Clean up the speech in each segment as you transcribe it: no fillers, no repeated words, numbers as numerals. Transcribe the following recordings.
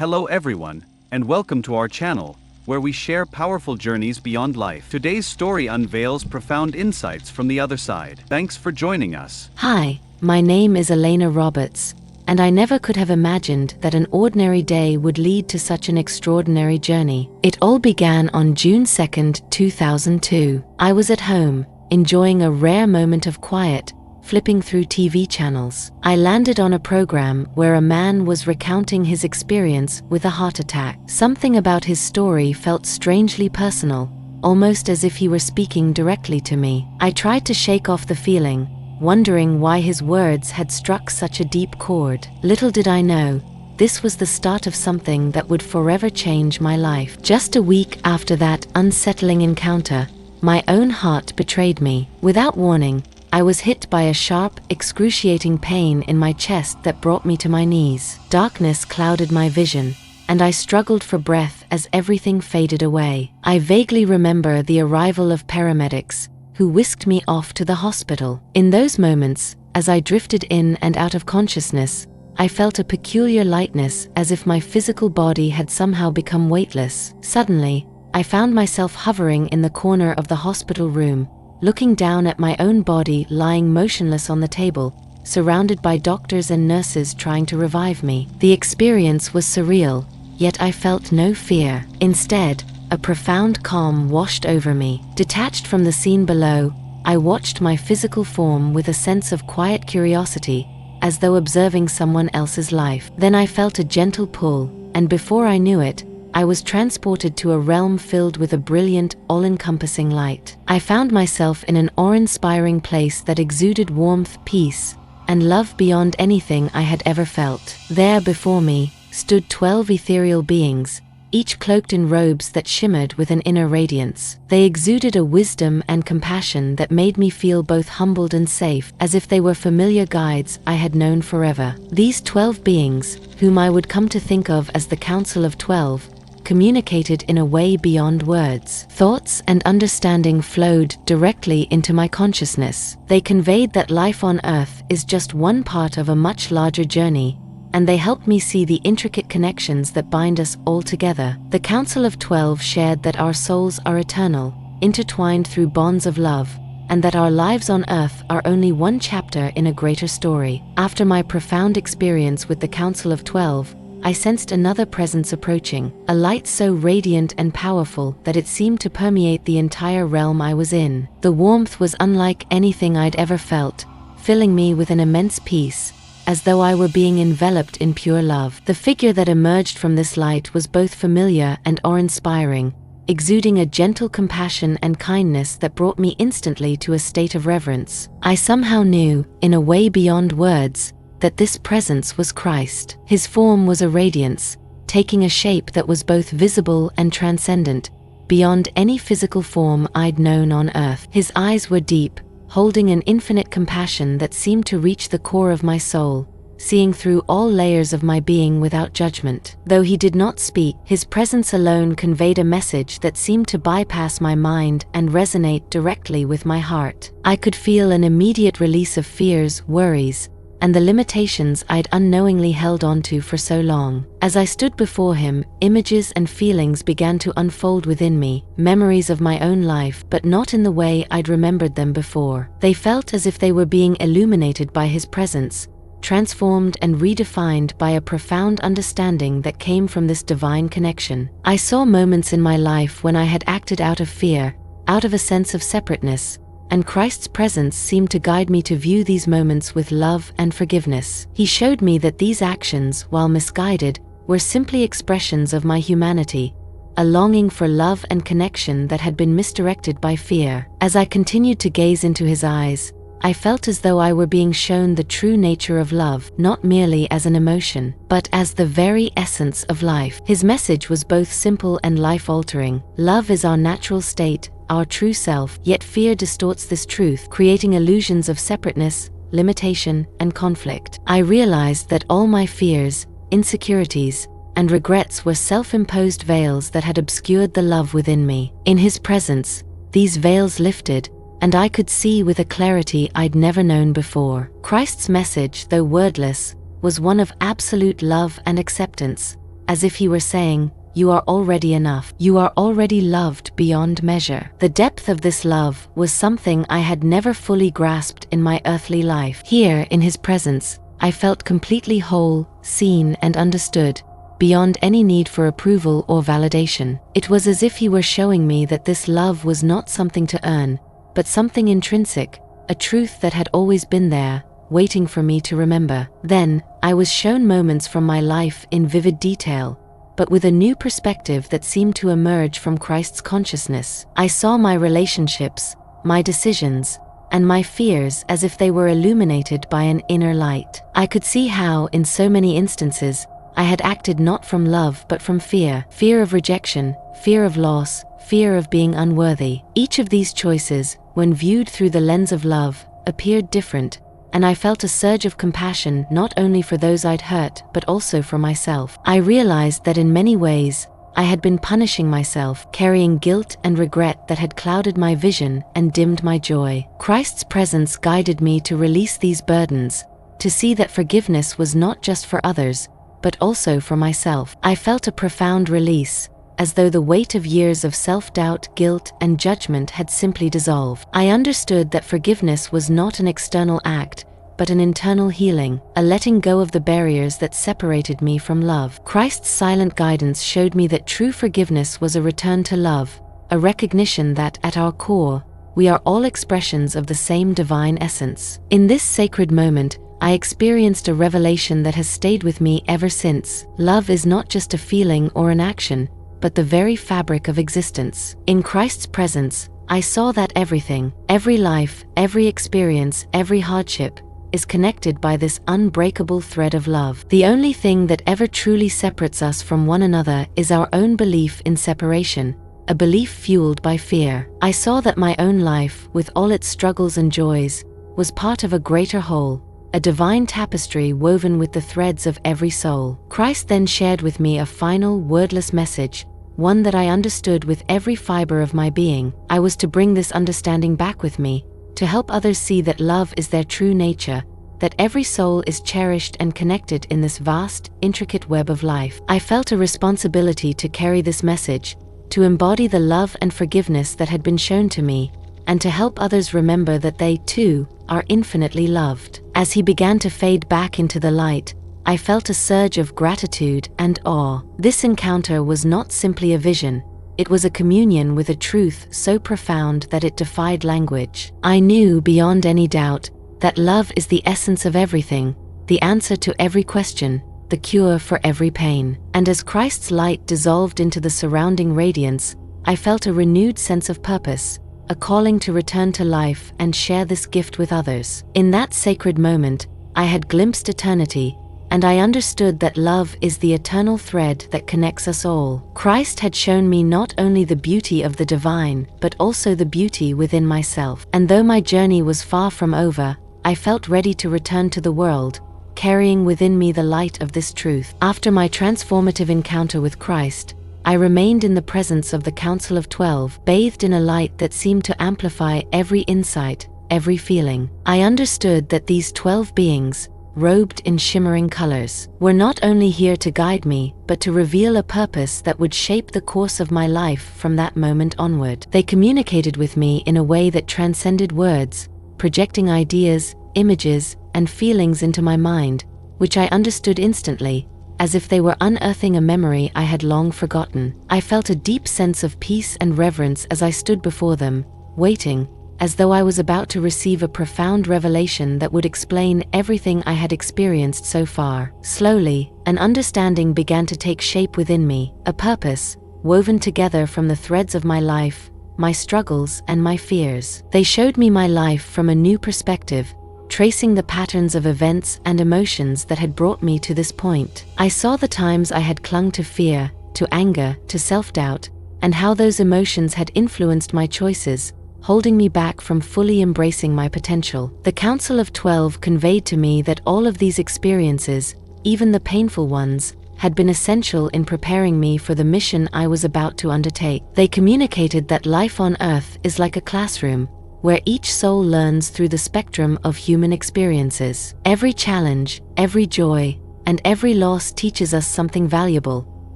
Hello everyone, and welcome to our channel, where we share powerful journeys beyond life. Today's story unveils profound insights from the other side. Thanks for joining us. Hi, my name is Elena Roberts, and I never could have imagined that an ordinary day would lead to such an extraordinary journey. It all began on June 2nd, 2002. I was at home, enjoying a rare moment of quiet, flipping through TV channels. I landed on a program where a man was recounting his experience with a heart attack. Something about his story felt strangely personal, almost as if he were speaking directly to me. I tried to shake off the feeling, wondering why his words had struck such a deep chord. Little did I know, this was the start of something that would forever change my life. Just a week after that unsettling encounter, my own heart betrayed me. Without warning, I was hit by a sharp, excruciating pain in my chest that brought me to my knees. Darkness clouded my vision, and I struggled for breath as everything faded away. I vaguely remember the arrival of paramedics, who whisked me off to the hospital. In those moments, as I drifted in and out of consciousness, I felt a peculiar lightness, as if my physical body had somehow become weightless. Suddenly, I found myself hovering in the corner of the hospital room, looking down at my own body lying motionless on the table, surrounded by doctors and nurses trying to revive me. The experience was surreal, yet I felt no fear. Instead, a profound calm washed over me. Detached from the scene below, I watched my physical form with a sense of quiet curiosity, as though observing someone else's life. Then I felt a gentle pull, and before I knew it, I was transported to a realm filled with a brilliant, all-encompassing light. I found myself in an awe-inspiring place that exuded warmth, peace, and love beyond anything I had ever felt. There before me stood 12 ethereal beings, each cloaked in robes that shimmered with an inner radiance. They exuded a wisdom and compassion that made me feel both humbled and safe, as if they were familiar guides I had known forever. These 12 beings, whom I would come to think of as the Council of 12, communicated in a way beyond words. Thoughts and understanding flowed directly into my consciousness. They conveyed that life on Earth is just one part of a much larger journey, and they helped me see the intricate connections that bind us all together. The Council of 12 shared that our souls are eternal, intertwined through bonds of love, and that our lives on Earth are only one chapter in a greater story. After my profound experience with the Council of 12, I sensed another presence approaching, a light so radiant and powerful that it seemed to permeate the entire realm I was in. The warmth was unlike anything I'd ever felt, filling me with an immense peace, as though I were being enveloped in pure love. The figure that emerged from this light was both familiar and awe-inspiring, exuding a gentle compassion and kindness that brought me instantly to a state of reverence. I somehow knew, in a way beyond words, that this presence was Christ. His form was a radiance, taking a shape that was both visible and transcendent, beyond any physical form I'd known on Earth. His eyes were deep, holding an infinite compassion that seemed to reach the core of my soul, seeing through all layers of my being without judgment. Though he did not speak, his presence alone conveyed a message that seemed to bypass my mind and resonate directly with my heart. I could feel an immediate release of fears, worries, and the limitations I'd unknowingly held onto for so long. As I stood before him, images and feelings began to unfold within me, memories of my own life, but not in the way I'd remembered them before. They felt as if they were being illuminated by his presence, transformed and redefined by a profound understanding that came from this divine connection. I saw moments in my life when I had acted out of fear, out of a sense of separateness, and Christ's presence seemed to guide me to view these moments with love and forgiveness. He showed me that these actions, while misguided, were simply expressions of my humanity, a longing for love and connection that had been misdirected by fear. As I continued to gaze into his eyes, I felt as though I were being shown the true nature of love, not merely as an emotion, but as the very essence of life. His message was both simple and life-altering. Love is our natural state, our true self, yet fear distorts this truth, creating illusions of separateness, limitation, and conflict. I realized that all my fears, insecurities, and regrets were self-imposed veils that had obscured the love within me. In his presence, these veils lifted, and I could see with a clarity I'd never known before. Christ's message, though wordless, was one of absolute love and acceptance, as if he were saying, "You are already enough. You are already loved beyond measure." The depth of this love was something I had never fully grasped in my earthly life. Here, in his presence, I felt completely whole, seen and understood, beyond any need for approval or validation. It was as if he were showing me that this love was not something to earn, but something intrinsic, a truth that had always been there, waiting for me to remember. Then, I was shown moments from my life in vivid detail, but with a new perspective that seemed to emerge from Christ's consciousness. I saw my relationships, my decisions, and my fears as if they were illuminated by an inner light. I could see how, in so many instances, I had acted not from love but from fear. Fear of rejection, fear of loss, fear of being unworthy. Each of these choices, when viewed through the lens of love, appeared different, and I felt a surge of compassion not only for those I'd hurt but also for myself. I realized that in many ways, I had been punishing myself, carrying guilt and regret that had clouded my vision and dimmed my joy. Christ's presence guided me to release these burdens, to see that forgiveness was not just for others, but also for myself. I felt a profound release, as though the weight of years of self-doubt, guilt, and judgment had simply dissolved. I understood that forgiveness was not an external act, but an internal healing, a letting go of the barriers that separated me from love. Christ's silent guidance showed me that true forgiveness was a return to love, a recognition that, at our core, we are all expressions of the same divine essence. In this sacred moment, I experienced a revelation that has stayed with me ever since. Love is not just a feeling or an action, but the very fabric of existence. In Christ's presence, I saw that everything, every life, every experience, every hardship, is connected by this unbreakable thread of love. The only thing that ever truly separates us from one another is our own belief in separation, a belief fueled by fear. I saw that my own life, with all its struggles and joys, was part of a greater whole, a divine tapestry woven with the threads of every soul. Christ then shared with me a final, wordless message, one that I understood with every fiber of my being. I was to bring this understanding back with me, to help others see that love is their true nature, that every soul is cherished and connected in this vast, intricate web of life. I felt a responsibility to carry this message, to embody the love and forgiveness that had been shown to me, and to help others remember that they, too, are infinitely loved. As he began to fade back into the light, I felt a surge of gratitude and awe. This encounter was not simply a vision, it was a communion with a truth so profound that it defied language. I knew beyond any doubt that love is the essence of everything, the answer to every question, the cure for every pain. And as Christ's light dissolved into the surrounding radiance, I felt a renewed sense of purpose, a calling to return to life and share this gift with others. In that sacred moment, I had glimpsed eternity, and I understood that love is the eternal thread that connects us all. Christ had shown me not only the beauty of the divine, but also the beauty within myself. And though my journey was far from over, I felt ready to return to the world, carrying within me the light of this truth. After my transformative encounter with Christ, I remained in the presence of the Council of 12, bathed in a light that seemed to amplify every insight, every feeling. I understood that these 12 beings, robed in shimmering colors, were not only here to guide me, but to reveal a purpose that would shape the course of my life from that moment onward. They communicated with me in a way that transcended words, projecting ideas, images, and feelings into my mind, which I understood instantly, as if they were unearthing a memory I had long forgotten. I felt a deep sense of peace and reverence as I stood before them, waiting, as though I was about to receive a profound revelation that would explain everything I had experienced so far. Slowly, an understanding began to take shape within me, a purpose, woven together from the threads of my life, my struggles, and my fears. They showed me my life from a new perspective, tracing the patterns of events and emotions that had brought me to this point. I saw the times I had clung to fear, to anger, to self-doubt, and how those emotions had influenced my choices, holding me back from fully embracing my potential. The Council of 12 conveyed to me that all of these experiences, even the painful ones, had been essential in preparing me for the mission I was about to undertake. They communicated that life on Earth is like a classroom, where each soul learns through the spectrum of human experiences. Every challenge, every joy, and every loss teaches us something valuable,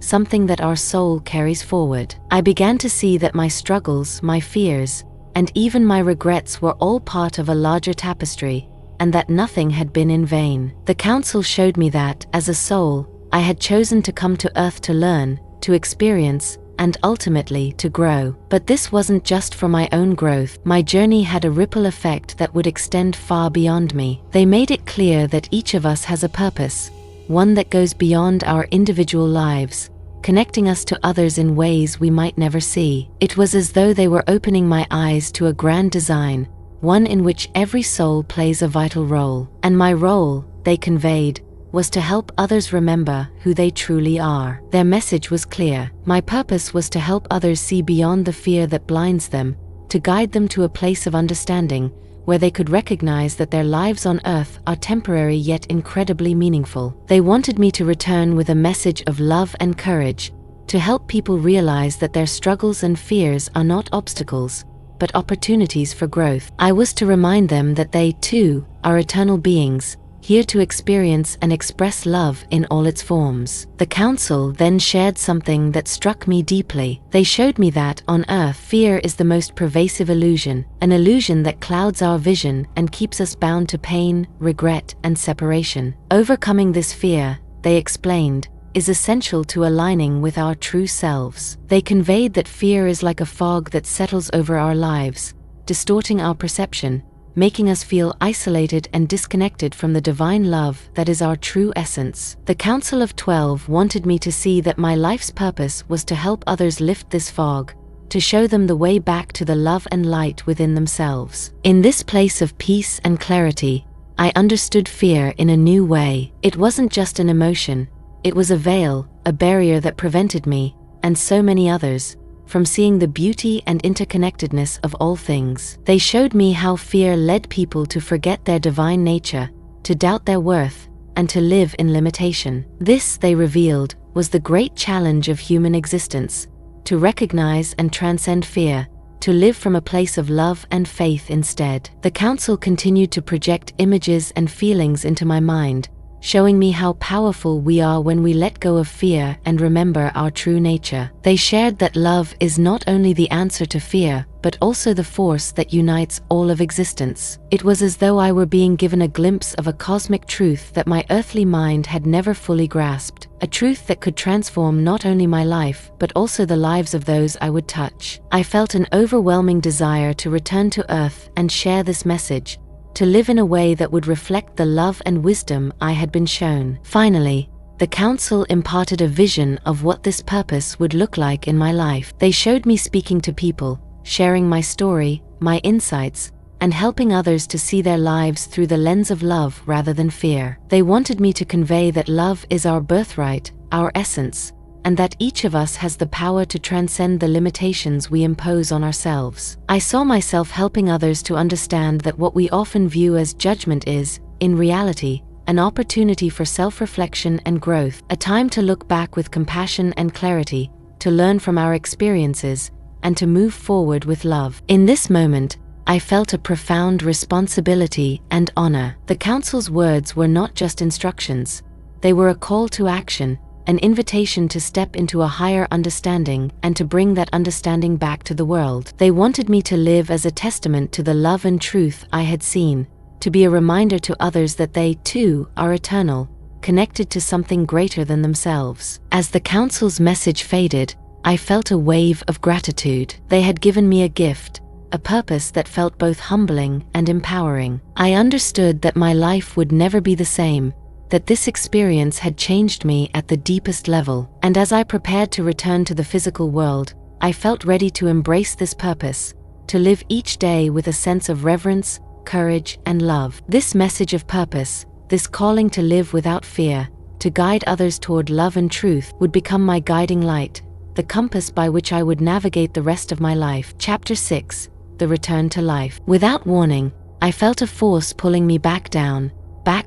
something that our soul carries forward. I began to see that my struggles, my fears, and even my regrets were all part of a larger tapestry, and that nothing had been in vain. The council showed me that, as a soul, I had chosen to come to Earth to learn, to experience, and ultimately to grow. But this wasn't just for my own growth. My journey had a ripple effect that would extend far beyond me. They made it clear that each of us has a purpose, one that goes beyond our individual lives, connecting us to others in ways we might never see. It was as though they were opening my eyes to a grand design, one in which every soul plays a vital role. And my role, they conveyed, was to help others remember who they truly are. Their message was clear. My purpose was to help others see beyond the fear that blinds them, to guide them to a place of understanding where they could recognize that their lives on Earth are temporary yet incredibly meaningful. They wanted me to return with a message of love and courage, to help people realize that their struggles and fears are not obstacles, but opportunities for growth. I was to remind them that they, too, are eternal beings, here to experience and express love in all its forms. The council then shared something that struck me deeply. They showed me that, on Earth, fear is the most pervasive illusion, an illusion that clouds our vision and keeps us bound to pain, regret, and separation. Overcoming this fear, they explained, is essential to aligning with our true selves. They conveyed that fear is like a fog that settles over our lives, distorting our perception, making us feel isolated and disconnected from the divine love that is our true essence. The Council of 12 wanted me to see that my life's purpose was to help others lift this fog, to show them the way back to the love and light within themselves. In this place of peace and clarity, I understood fear in a new way. It wasn't just an emotion, it was a veil, a barrier that prevented me, and so many others, from seeing the beauty and interconnectedness of all things. They showed me how fear led people to forget their divine nature, to doubt their worth, and to live in limitation. This, they revealed, was the great challenge of human existence, to recognize and transcend fear, to live from a place of love and faith instead. The council continued to project images and feelings into my mind, showing me how powerful we are when we let go of fear and remember our true nature. They shared that love is not only the answer to fear, but also the force that unites all of existence. It was as though I were being given a glimpse of a cosmic truth that my earthly mind had never fully grasped, a truth that could transform not only my life, but also the lives of those I would touch. I felt an overwhelming desire to return to Earth and share this message, to live in a way that would reflect the love and wisdom I had been shown. Finally, the council imparted a vision of what this purpose would look like in my life. They showed me speaking to people, sharing my story, my insights, and helping others to see their lives through the lens of love rather than fear. They wanted me to convey that love is our birthright, our essence, and that each of us has the power to transcend the limitations we impose on ourselves. I saw myself helping others to understand that what we often view as judgment is, in reality, an opportunity for self-reflection and growth, a time to look back with compassion and clarity, to learn from our experiences, and to move forward with love. In this moment, I felt a profound responsibility and honor. The council's words were not just instructions, they were a call to action, an invitation to step into a higher understanding and to bring that understanding back to the world. They wanted me to live as a testament to the love and truth I had seen, to be a reminder to others that they, too, are eternal, connected to something greater than themselves. As the council's message faded, I felt a wave of gratitude. They had given me a gift, a purpose that felt both humbling and empowering. I understood that my life would never be the same, that this experience had changed me at the deepest level. And as I prepared to return to the physical world, I felt ready to embrace this purpose, to live each day with a sense of reverence, courage, and love. This message of purpose, this calling to live without fear, to guide others toward love and truth, would become my guiding light, the compass by which I would navigate the rest of my life. Chapter 6: The Return to Life. Without warning, I felt a force pulling me back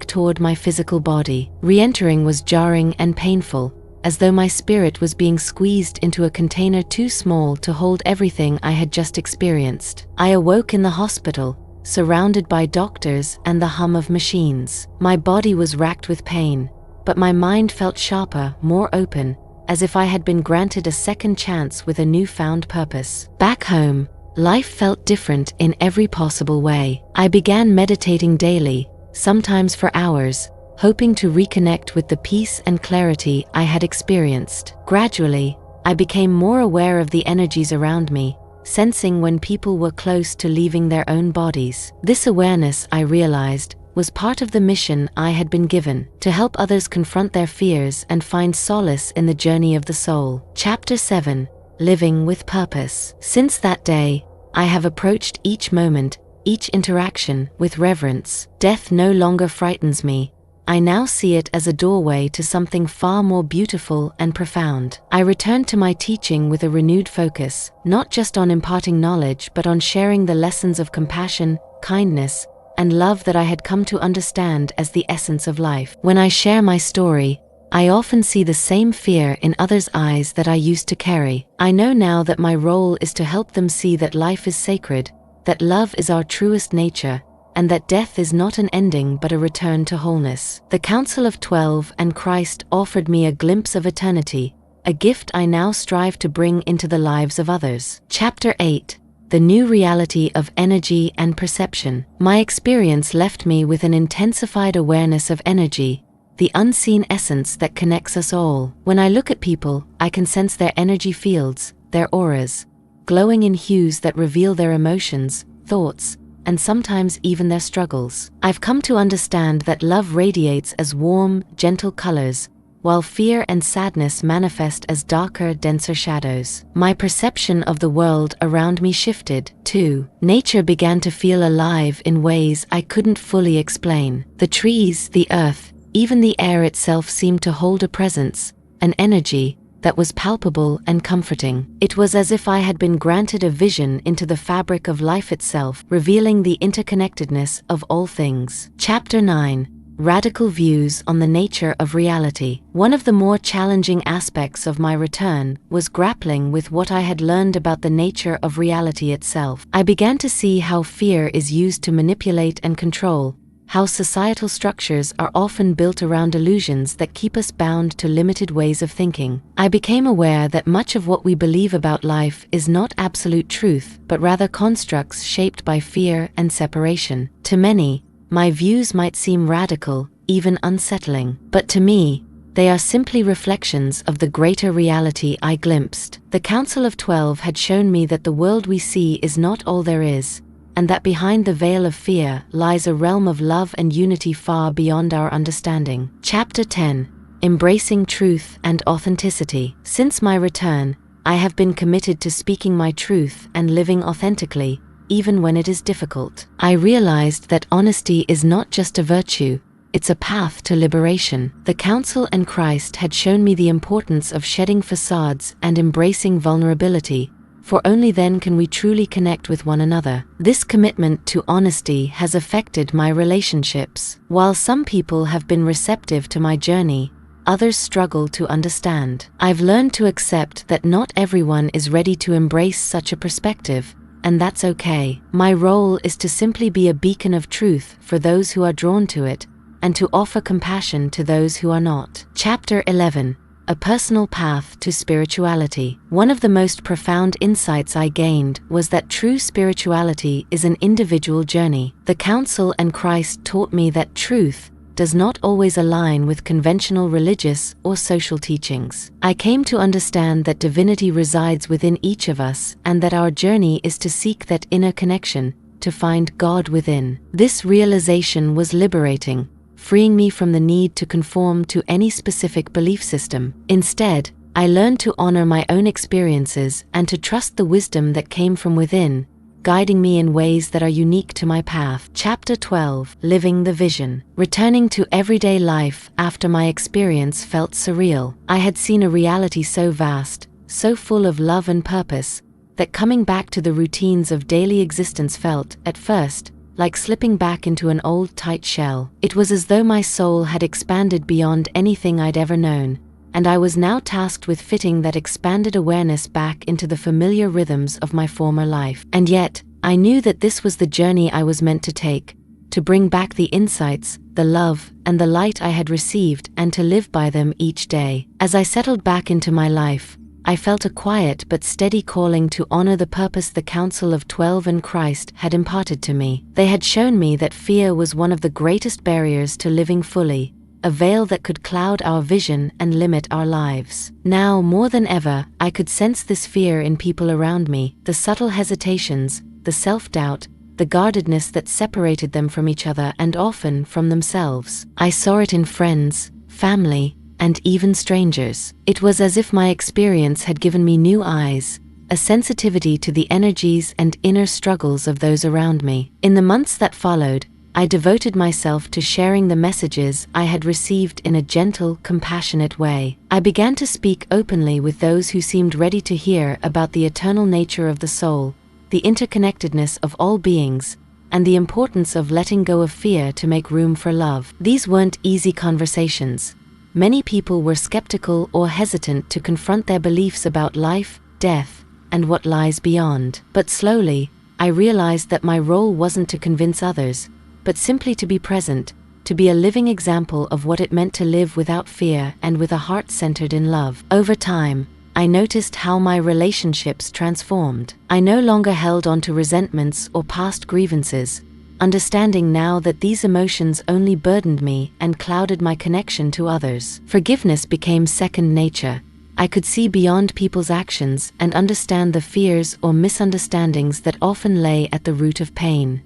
toward my physical body. Re-entering was jarring and painful, as though my spirit was being squeezed into a container too small to hold everything I had just experienced. I awoke in the hospital, surrounded by doctors and the hum of machines. My body was racked with pain, but my mind felt sharper, more open, as if I had been granted a second chance with a newfound purpose. Back home, life felt different in every possible way. I began meditating daily, sometimes for hours, hoping to reconnect with the peace and clarity I had experienced. Gradually, I became more aware of the energies around me, sensing when people were close to leaving their own bodies. This awareness, I realized, was part of the mission I had been given, to help others confront their fears and find solace in the journey of the soul. Chapter 7: Living with Purpose. Since that day, I have approached each moment, each interaction, with reverence. Death no longer frightens me. I now see it as a doorway to something far more beautiful and profound. I return to my teaching with a renewed focus, not just on imparting knowledge but on sharing the lessons of compassion, kindness, and love that I had come to understand as the essence of life. When I share my story, I often see the same fear in others' eyes that I used to carry. I know now that my role is to help them see that life is sacred, that love is our truest nature, and that death is not an ending but a return to wholeness. The Council of 12 and Christ offered me a glimpse of eternity, a gift I now strive to bring into the lives of others. Chapter 8: The New Reality of Energy and Perception. My experience left me with an intensified awareness of energy, the unseen essence that connects us all. When I look at people, I can sense their energy fields, their auras, glowing in hues that reveal their emotions, thoughts, and sometimes even their struggles. I've come to understand that love radiates as warm, gentle colors, while fear and sadness manifest as darker, denser shadows. My perception of the world around me shifted, too. Nature began to feel alive in ways I couldn't fully explain. The trees, the earth, even the air itself seemed to hold a presence, an energy, that was palpable and comforting. It was as if I had been granted a vision into the fabric of life itself, revealing the interconnectedness of all things. Chapter 9: Radical Views on the Nature of Reality. One of the more challenging aspects of my return was grappling with what I had learned about the nature of reality itself. I began to see how fear is used to manipulate and control, how societal structures are often built around illusions that keep us bound to limited ways of thinking. I became aware that much of what we believe about life is not absolute truth, but rather constructs shaped by fear and separation. To many, my views might seem radical, even unsettling, but to me, they are simply reflections of the greater reality I glimpsed. The Council of 12 had shown me that the world we see is not all there is, and that behind the veil of fear lies a realm of love and unity far beyond our understanding. Chapter 10: Embracing Truth and Authenticity. Since my return, I have been committed to speaking my truth and living authentically, even when it is difficult. I realized that honesty is not just a virtue, it's a path to liberation. The Council and Christ had shown me the importance of shedding facades and embracing vulnerability, for only then can we truly connect with one another. This commitment to honesty has affected my relationships. While some people have been receptive to my journey, others struggle to understand. I've learned to accept that not everyone is ready to embrace such a perspective, and that's okay. My role is to simply be a beacon of truth for those who are drawn to it, and to offer compassion to those who are not. Chapter 11: A Personal Path to Spirituality. One of the most profound insights I gained was that true spirituality is an individual journey. The Council and Christ taught me that truth does not always align with conventional religious or social teachings. I came to understand that divinity resides within each of us and that our journey is to seek that inner connection, to find God within. This realization was liberating, freeing me from the need to conform to any specific belief system. Instead, I learned to honor my own experiences and to trust the wisdom that came from within, guiding me in ways that are unique to my path. Chapter 12: Living the Vision. Returning to everyday life after my experience felt surreal. I had seen a reality so vast, so full of love and purpose, that coming back to the routines of daily existence felt, at first, like slipping back into an old tight shell. It was as though my soul had expanded beyond anything I'd ever known, and I was now tasked with fitting that expanded awareness back into the familiar rhythms of my former life. And yet, I knew that this was the journey I was meant to take, to bring back the insights, the love, and the light I had received, and to live by them each day. As I settled back into my life, I felt a quiet but steady calling to honor the purpose the Council of 12 and Christ had imparted to me. They had shown me that fear was one of the greatest barriers to living fully, a veil that could cloud our vision and limit our lives. Now, more than ever, I could sense this fear in people around me, the subtle hesitations, the self-doubt, the guardedness that separated them from each other and often from themselves. I saw it in friends, family, and even strangers. It was as if my experience had given me new eyes, a sensitivity to the energies and inner struggles of those around me. In the months that followed, I devoted myself to sharing the messages I had received in a gentle, compassionate way. I began to speak openly with those who seemed ready to hear about the eternal nature of the soul, the interconnectedness of all beings, and the importance of letting go of fear to make room for love. These weren't easy conversations. Many people were skeptical or hesitant to confront their beliefs about life, death, and what lies beyond. But slowly, I realized that my role wasn't to convince others, but simply to be present, to be a living example of what it meant to live without fear and with a heart centered in love. Over time, I noticed how my relationships transformed. I no longer held on to resentments or past grievances, understanding now that these emotions only burdened me and clouded my connection to others. Forgiveness became second nature. I could see beyond people's actions and understand the fears or misunderstandings that often lay at the root of pain.